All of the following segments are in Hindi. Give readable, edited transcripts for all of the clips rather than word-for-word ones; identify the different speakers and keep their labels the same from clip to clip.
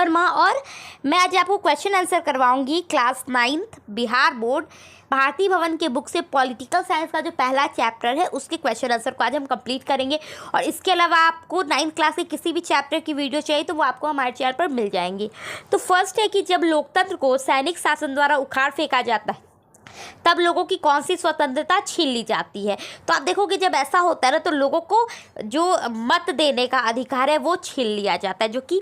Speaker 1: वर्मा और मैं आज आपको क्वेश्चन आंसर करवाऊंगी class 9th Bihar board Bharati Bhavan के बुक से पॉलिटिकल साइंस का जो पहला चैप्टर है उसके क्वेश्चन आंसर को आज हम कंप्लीट करेंगे। और इसके अलावा आपको 9th क्लास के किसी भी चैप्टर की वीडियो चाहिए तो वो आपको हमारे चैनल पर मिल जाएंगी। तो फर्स्ट है कि जब लोकतंत्र को सैनिक शासन द्वारा उखाड़ फेंका जाता है तब लोगों की कौन सी स्वतंत्रता छीन ली जाती है। तो आप देखोगे जब ऐसा होता है ना तो लोगों को जो मत देने का अधिकार है वो छीन लिया जाता है, जो कि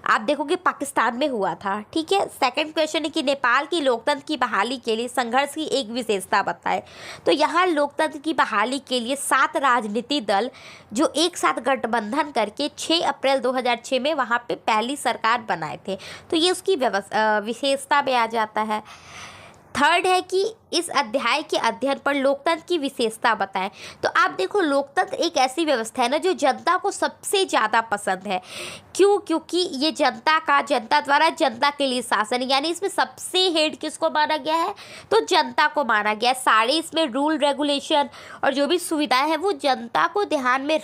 Speaker 1: आप देखोगे पाकिस्तान में हुआ था। ठीक है। सेकंड क्वेश्चन है कि नेपाल की लोकतंत्र की बहाली के लिए संघर्ष की एक विशेषता बताएं। तो यहाँ लोकतंत्र की बहाली के लिए 7 राजनीतिक दल जो एक साथ गठबंधन करके 6 अप्रैल 2006 में वहाँ पे पहली सरकार बनाए थे, तो ये उसकी विशेषता में आ जाता है। थर्ड है कि इस अध्याय के अध्ययन पर लोकतंत्र की विशेषता बताएं। तो आप देखो लोकतंत्र एक ऐसी व्यवस्था है ना जो जनता को सबसे ज़्यादा पसंद है। क्यों? क्योंकि ये जनता द्वारा जनता के लिए शासन, यानी इसमें सबसे हेड किसको माना गया है तो जनता को माना गया है। सारे इसमें रूल रेगुलेशन और जो भी सुविधाएं हैं वो जनता को ध्यान में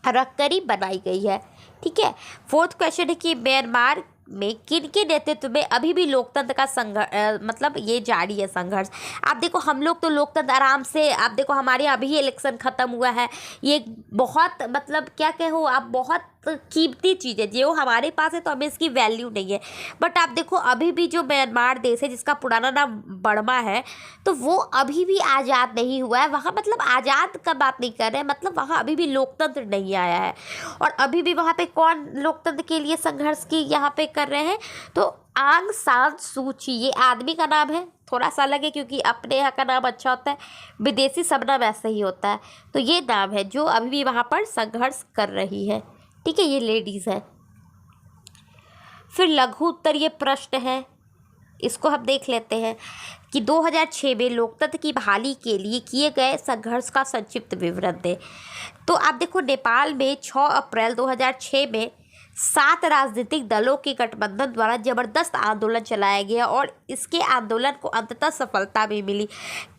Speaker 1: रख कर ही बनाई गई है। ठीक है। फोर्थ क्वेश्चन है कि म्यांमार में किन के नेतृत्व में अभी भी लोकतंत्र का संघर्ष मतलब ये जारी है संघर्ष। आप देखो हम लोग तो लोकतंत्र आराम से, आप देखो हमारे यहाँ अभी इलेक्शन ख़त्म हुआ है, ये बहुत मतलब क्या कहो आप बहुत कीमती चीज़ है जो हमारे पास है तो हमें इसकी वैल्यू नहीं है। बट आप देखो अभी भी जो म्यांमार देश है जिसका पुराना नाम बर्मा है तो वो अभी भी आज़ाद नहीं हुआ है। वहाँ मतलब आज़ाद का बात नहीं कर रहे हैं, मतलब वहाँ अभी भी लोकतंत्र नहीं आया है। और अभी भी वहाँ पे कौन लोकतंत्र के लिए संघर्ष की यहाँ पे कर रहे हैं तो आंग सान सू ची, ये आदमी का नाम है, थोड़ा सा अलग है क्योंकि अपने यहाँ का नाम अच्छा होता है, विदेशी सब नाम ऐसा ही होता है। तो ये नाम है जो अभी भी वहाँ पर संघर्ष कर रही है। ठीक है, ये लेडीज़ है। फिर लघु उत्तरीय प्रश्न है, इसको हम देख लेते हैं कि 2006 में लोकतंत्र की बहाली के लिए किए गए संघर्ष का संक्षिप्त विवरण दें। तो आप देखो नेपाल में 6 अप्रैल 2006 में 7 राजनीतिक दलों के गठबंधन द्वारा जबरदस्त आंदोलन चलाया गया और इसके आंदोलन को अंततः सफलता भी मिली।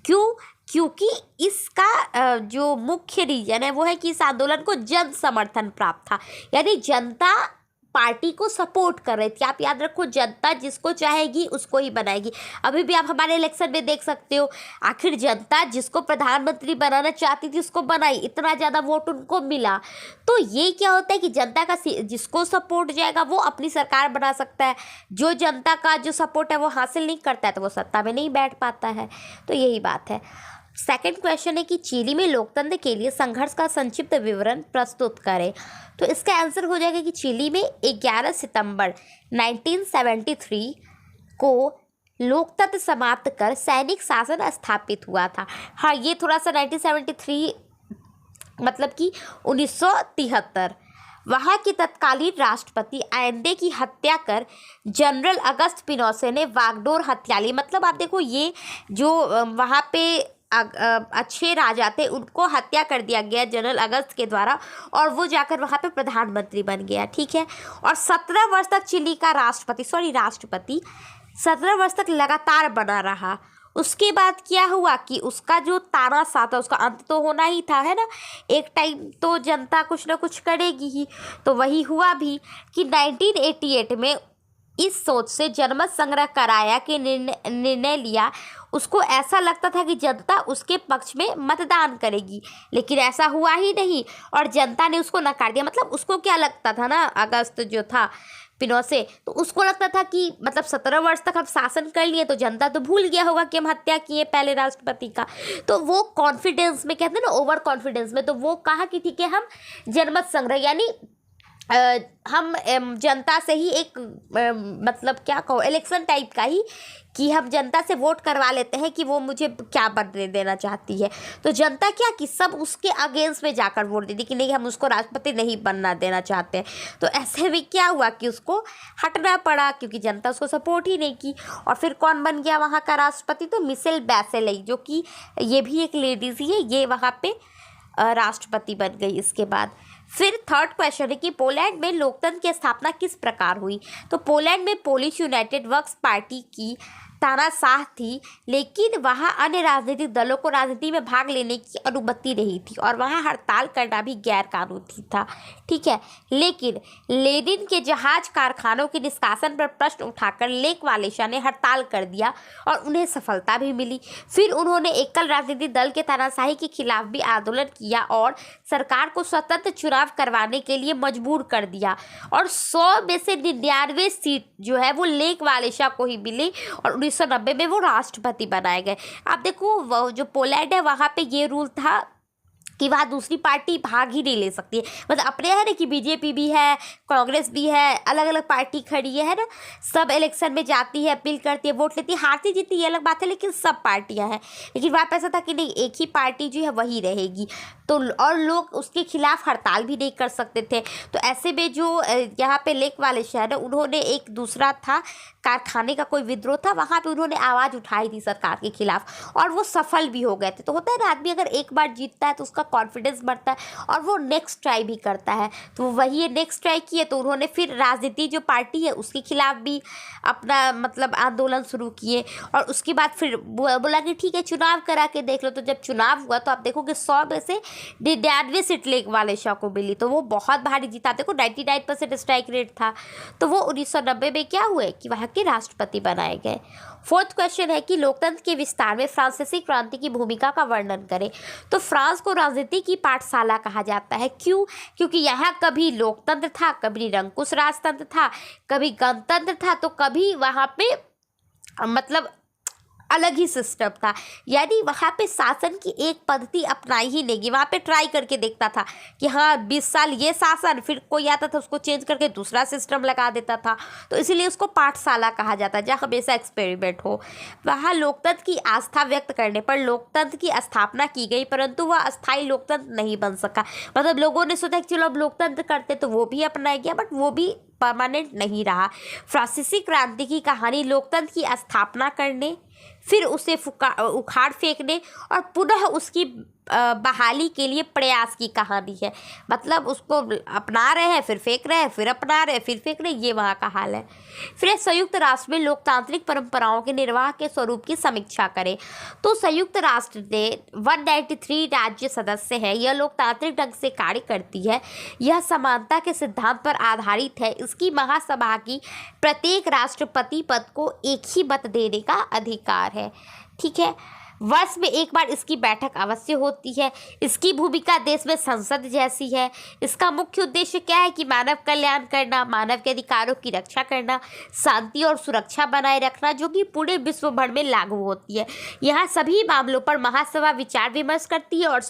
Speaker 1: क्यों? क्योंकि इसका जो मुख्य रीजन है वो है कि इस आंदोलन को जन समर्थन प्राप्त था, यानी जनता पार्टी को सपोर्ट कर रही थी। आप याद रखो जनता जिसको चाहेगी उसको ही बनाएगी। अभी भी आप हमारे इलेक्शन में देख सकते हो, आखिर जनता जिसको प्रधानमंत्री बनाना चाहती थी उसको बनाई, इतना ज़्यादा वोट उनको मिला। तो ये क्या होता है कि जनता का जिसको सपोर्ट जाएगा वो अपनी सरकार बना सकता है, जो जनता का जो सपोर्ट है वो हासिल नहीं करता है तो वो सत्ता में नहीं बैठ पाता है। तो यही बात है। सेकंड क्वेश्चन है कि चिली में लोकतंत्र के लिए संघर्ष का संक्षिप्त विवरण प्रस्तुत करें। तो इसका आंसर हो जाएगा कि चिली में 11 सितंबर 1973 को लोकतंत्र समाप्त कर सैनिक शासन स्थापित हुआ था। हाँ, ये थोड़ा सा 1973 मतलब कि 1973 वहाँ के तत्कालीन राष्ट्रपति आयंदे की हत्या कर जनरल अगस्त पिनोसे ने वागडोर हत्या ली। मतलब आप देखो ये जो वहाँ पे अच्छे राजा थे उनको हत्या कर दिया गया जनरल अगस्त के द्वारा और वो जाकर वहाँ पे प्रधानमंत्री बन गया। ठीक है। और 17 वर्ष तक चिली का राष्ट्रपति 17 वर्ष तक लगातार बना रहा। उसके बाद क्या हुआ कि उसका जो तानाशाह था उसका अंत तो होना ही था, है ना, एक टाइम तो जनता कुछ ना कुछ करेगी ही। तो वही हुआ भी कि 1988 में इस सोच से जनमत संग्रह कराया कि निर्णय लिया। उसको ऐसा लगता था कि जनता उसके पक्ष में मतदान करेगी, लेकिन ऐसा हुआ ही नहीं और जनता ने उसको नकार दिया। मतलब उसको क्या लगता था ना, अगस्त जो था पिनोसे, तो उसको लगता था कि मतलब 17 वर्ष तक हम शासन कर लिए तो जनता तो भूल गया होगा कि हम हत्या किए पहले राष्ट्रपति का। तो वो कॉन्फिडेंस में, कहते हैं ना ओवर कॉन्फिडेंस में, तो वो कहा कि ठीक है हम जनमत संग्रह यानी हम जनता से ही एक मतलब क्या कहो इलेक्शन टाइप का ही कि हम जनता से वोट करवा लेते हैं कि वो मुझे क्या बनने देना चाहती है। तो जनता क्या कि सब उसके अगेंस्ट में जाकर वोट दे दी कि नहीं हम उसको राष्ट्रपति नहीं बनना देना चाहते। तो ऐसे में क्या हुआ कि उसको हटना पड़ा क्योंकि जनता उसको सपोर्ट ही नहीं की। और फिर कौन बन गया वहाँ का राष्ट्रपति? तो मिशेल बैचेलेट, जो कि ये भी एक लेडीज़ ही है, ये वहाँ पे राष्ट्रपति बन गई इसके बाद। फिर थर्ड क्वेश्चन है कि पोलैंड में लोकतंत्र की स्थापना किस प्रकार हुई। तो पोलैंड में पोलिश यूनाइटेड वर्क्स पार्टी की तानाशाह थी, लेकिन वहाँ अन्य राजनीतिक दलों को राजनीति में भाग लेने की अनुमति नहीं थी और वहाँ हड़ताल करना भी गैर कानूनी था। ठीक है, लेकिन लेनिन के जहाज कारखानों के निष्कासन पर प्रश्न उठाकर लेक वालेशा ने हड़ताल कर दिया और उन्हें सफलता भी मिली। फिर उन्होंने एकल राजनीतिक दल के तानाशाही के खिलाफ भी आंदोलन किया और सरकार को स्वतंत्र चुनाव करवाने के लिए मजबूर कर दिया और 100 में से 99 सीट जो है वो लेक वालेशा को ही मिली और 1990 में वो राष्ट्रपति बनाए गए। अब देखो वो जो पोलैंड है वहाँ पे ये रूल था कि वहाँ दूसरी पार्टी भाग ही नहीं ले सकती है। मतलब अपने है ना कि बीजेपी भी है, कांग्रेस भी है, अलग अलग पार्टी खड़ी है ना, सब इलेक्शन में जाती है, अपील करती है, वोट लेती है, हारती जीतती ये अलग बात है, लेकिन सब पार्टियां हैं। लेकिन वहाँ पे ऐसा था कि नहीं, एक ही पार्टी जो है वही रहेगी, तो और लोग उसके खिलाफ हड़ताल भी नहीं कर सकते थे। तो ऐसे में जो यहाँ पे लेक वालेशा है ना, उन्होंने एक दूसरा था कारखाने का कोई विद्रोह था, वहाँ पे उन्होंने आवाज़ उठाई थी सरकार के खिलाफ और वो सफल भी हो गए थे। तो होता है ना, आदमी अगर एक बार जीतता है तो उसका कॉन्फिडेंस बढ़ता है और वो नेक्स्ट ट्राई भी करता है। तो वही नेक्स्ट ट्राई किए, तो उन्होंने फिर राजनीति जो पार्टी है उसके खिलाफ भी अपना मतलब आंदोलन शुरू किए और उसके बाद फिर बोला कि ठीक है चुनाव करा के देख लो। तो जब चुनाव हुआ तो आप देखोगे 100 में से 99 सीट लेक वालेशा को मिली, तो वो बहुत भारी जीता। देखो 99% स्ट्राइक रेट था। तो वो 1990 में क्या हुए कि वहाँ के राष्ट्रपति बनाए गए। फोर्थ क्वेश्चन है कि लोकतंत्र के विस्तार में फ्रांसीसी क्रांति की भूमिका का वर्णन करें। तो फ्रांस को राजनीति की पाठशाला कहा जाता है। क्यों? क्योंकि यहाँ कभी लोकतंत्र था, कभी निरंकुश राजतंत्र था, कभी गणतंत्र था, तो कभी वहाँ पे मतलब अलग ही सिस्टम था। यानी वहाँ पे शासन की एक पद्धति अपनाई ही नहीं, वहाँ पे ट्राई करके देखता था कि हाँ 20 साल ये शासन, फिर कोई आता था उसको चेंज करके दूसरा सिस्टम लगा देता था। तो इसीलिए उसको पाठशाला कहा जाता है, जहाँ हमेशा एक्सपेरिमेंट हो। वहाँ लोकतंत्र की आस्था व्यक्त करने पर लोकतंत्र की स्थापना की गई, परंतु वह अस्थायी लोकतंत्र नहीं बन सका। मतलब लोगों ने सोचा कि चलो अब लोकतंत्र करते, तो वो भी अपनाया गया, बट वो भी परमानेंट नहीं रहा। फ्रांसीसी क्रांति की कहानी लोकतंत्र की स्थापना करने, फिर उसे उखाड़ फेंकने और पुनः उसकी बहाली के लिए प्रयास की कहानी है। मतलब उसको अपना रहे हैं, फिर फेंक रहे हैं, फिर अपना रहे हैं, फिर फेंक रहे हैं, ये वहाँ का हाल है। फिर संयुक्त राष्ट्र में लोकतांत्रिक परंपराओं के निर्वाह के स्वरूप की समीक्षा करें। तो संयुक्त राष्ट्र ने 193 राज्य सदस्य है, यह लोकतांत्रिक ढंग से कार्य करती है, यह समानता के सिद्धांत पर आधारित है। इसकी महासभा की प्रत्येक राष्ट्रपति पद को एक ही मत देने का अधिकार है। ठीक है, वर्ष में एक बार इसकी बैठक अवश्य होती है। इसकी भूमिका देश में संसद जैसी है। इसका मुख्य उद्देश्य क्या है कि मानव कल्याण करना, मानव के अधिकारों की रक्षा करना, शांति और सुरक्षा बनाए रखना, जो कि पूरे विश्व भर में लागू होती है। यहाँ सभी मामलों पर महासभा विचार विमर्श करती है और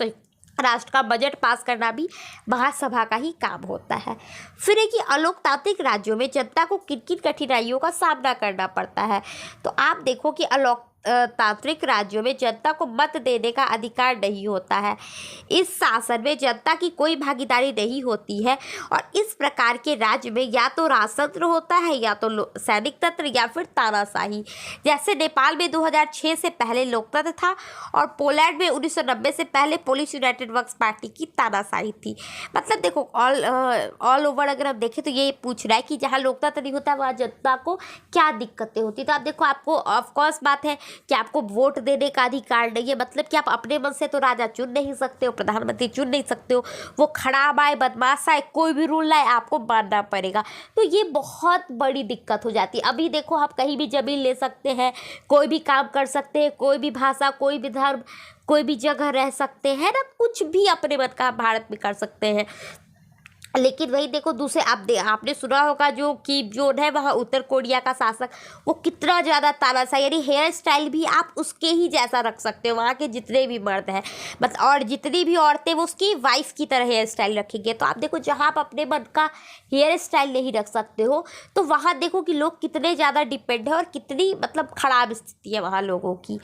Speaker 1: राष्ट्र का बजट पास करना भी महासभा का ही काम होता है। फिर है कि अलोकतांत्रिक राज्यों में जनता को किन किन कठिनाइयों का सामना करना पड़ता है। तो आप देखो कि तांत्रिक राज्यों में जनता को मत देने का अधिकार नहीं होता है। इस शासन में जनता की कोई भागीदारी नहीं होती है और इस प्रकार के राज्य में या तो राजतंत्र होता है, या तो सैनिक तंत्र, या फिर तानाशाही। जैसे नेपाल में 2006 से पहले लोकतंत्र था और पोलैंड में 1990 से पहले पोलिश यूनाइटेड वर्क्स पार्टी की तानाशाही थी। मतलब देखो ऑल ओवर अगर हम देखें तो ये पूछ रहा है कि जहाँ लोकतंत्र नहीं होता वहाँ जनता को क्या दिक्कतें होती। तो आप देखो, आपको ऑफकोर्स बात है कि आपको वोट देने का अधिकार नहीं है। मतलब कि आप अपने मन से तो राजा चुन नहीं सकते हो, प्रधानमंत्री चुन नहीं सकते हो, वो खराब आए, बदमाश आए, कोई भी रूल लाए आपको मानना पड़ेगा। तो ये बहुत बड़ी दिक्कत हो जाती है। अभी देखो, आप कहीं भी जमीन ले सकते हैं, कोई भी काम कर सकते हैं, कोई भी भाषा, कोई भी धर्म, कोई भी जगह रह सकते हैं ना, कुछ भी अपने मन का भारत में कर सकते हैं। लेकिन वही देखो दूसरे आपने सुना होगा जो किम जोंग है, वहाँ उत्तर कोरिया का शासक, वो कितना ज़्यादा तानाशाही, यानी हेयर स्टाइल भी आप उसके ही जैसा रख सकते हो। वहाँ के जितने भी मर्द हैं मतलब और जितनी भी औरतें, वो उसकी वाइफ की तरह हेयर स्टाइल रखेंगे। तो आप देखो, जहाँ आप अपने मन का हेयर स्टाइल नहीं रख सकते हो, तो वहाँ देखो कि लोग कितने ज़्यादा डिपेंड है और कितनी मतलब खराब स्थिति है वहाँ लोगों की।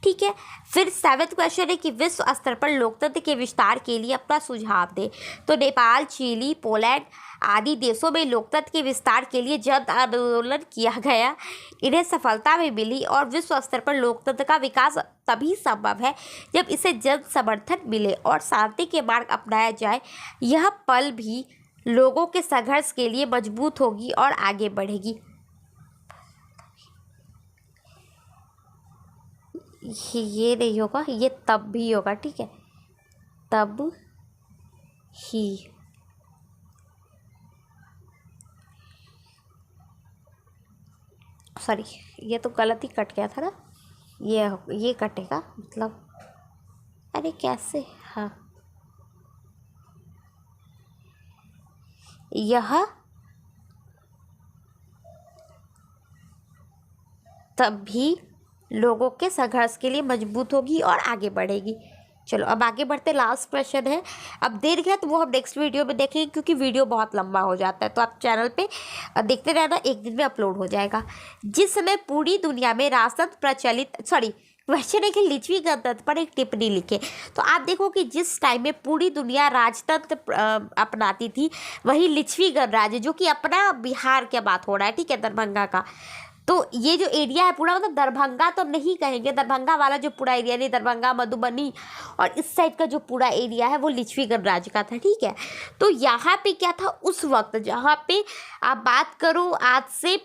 Speaker 1: ठीक है, फिर 7वां क्वेश्चन है कि विश्व स्तर पर लोकतंत्र के विस्तार के लिए अपना सुझाव दे। तो नेपाल, चिली, पोलैंड आदि देशों में लोकतंत्र के विस्तार के लिए जन आंदोलन किया गया, इन्हें सफलता भी मिली और विश्व स्तर पर लोकतंत्र का विकास तभी संभव है जब इसे जन समर्थन मिले और शांति के मार्ग अपनाया जाए। यह पल भी लोगों के संघर्ष के लिए मजबूत होगी और आगे बढ़ेगी। ये नहीं होगा, ये तब भी होगा, ठीक है, तब ही। सॉरी, ये तो गलत ही कट गया था ना, ये कटेगा मतलब, अरे कैसे, हाँ, यह तभी लोगों के संघर्ष के लिए मजबूत होगी और आगे बढ़ेगी। चलो अब आगे बढ़ते, लास्ट क्वेश्चन है। अब देर गया तो वो हम नेक्स्ट वीडियो में देखेंगे, क्योंकि वीडियो बहुत लंबा हो जाता है, तो आप चैनल पे देखते रहना, एक दिन में अपलोड हो जाएगा। जिस समय पूरी दुनिया में राजतंत्र प्रचलित, सॉरी क्वेश्चन है कि लिच्छवी गणतंत्र पर एक टिप्पणी लिखे। तो आप देखो कि जिस टाइम में पूरी दुनिया राजतंत्र अपनाती थी, वही लिच्छवी गणराज्य, जो कि अपना बिहार क्या बात हो रहा है, ठीक है, दरभंगा का, तो ये जो एरिया है पूरा, मतलब दरभंगा तो नहीं कहेंगे, दरभंगा वाला जो पूरा एरिया नहीं, दरभंगा मधुबनी और इस साइड का जो पूरा एरिया है वो लिच्छवी गणराज्य का था, ठीक है। तो यहाँ पे क्या था उस वक्त, जहाँ पे आप बात करो आज से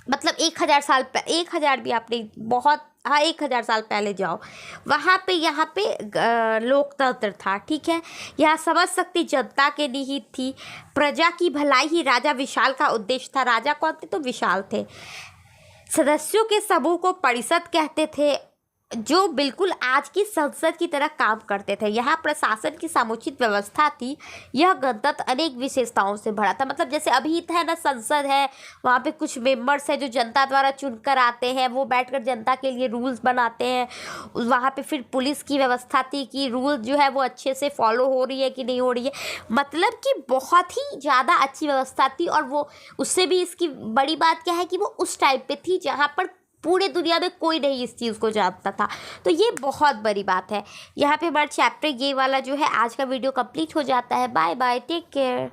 Speaker 1: मतलब 1000 साल 1000 भी आप नहीं, बहुत, हाँ 1000 साल पहले जाओ, वहाँ पे यहाँ पे लोकतंत्र था, ठीक है। यहाँ समझ सकती जनता के निहित थी, प्रजा की भलाई ही राजा विशाल का उद्देश्य था। राजा कौन थे? तो विशाल थे। सदस्यों के समूह को परिषद कहते थे, जो बिल्कुल आज की संसद की तरह काम करते थे। यहाँ प्रशासन की समुचित व्यवस्था थी। यह गणतंत्र अनेक विशेषताओं से भरा था, मतलब जैसे अभी है ना संसद है, वहाँ पे कुछ मेंबर्स हैं जो जनता द्वारा चुनकर आते हैं, वो बैठकर जनता के लिए रूल्स बनाते हैं। वहाँ पे फिर पुलिस की व्यवस्था थी कि रूल जो है वो अच्छे से फॉलो हो रही है कि नहीं हो रही है, मतलब कि बहुत ही ज़्यादा अच्छी व्यवस्था थी। और वो उससे भी इसकी बड़ी बात क्या है कि वो उस टाइप पे थी जहाँ पर पूरे दुनिया में कोई नहीं इस चीज़ को जानता था, तो ये बहुत बड़ी बात है। यहाँ पे हमारा चैप्टर ये वाला जो है आज का वीडियो कंप्लीट हो जाता है। Bye bye, take care.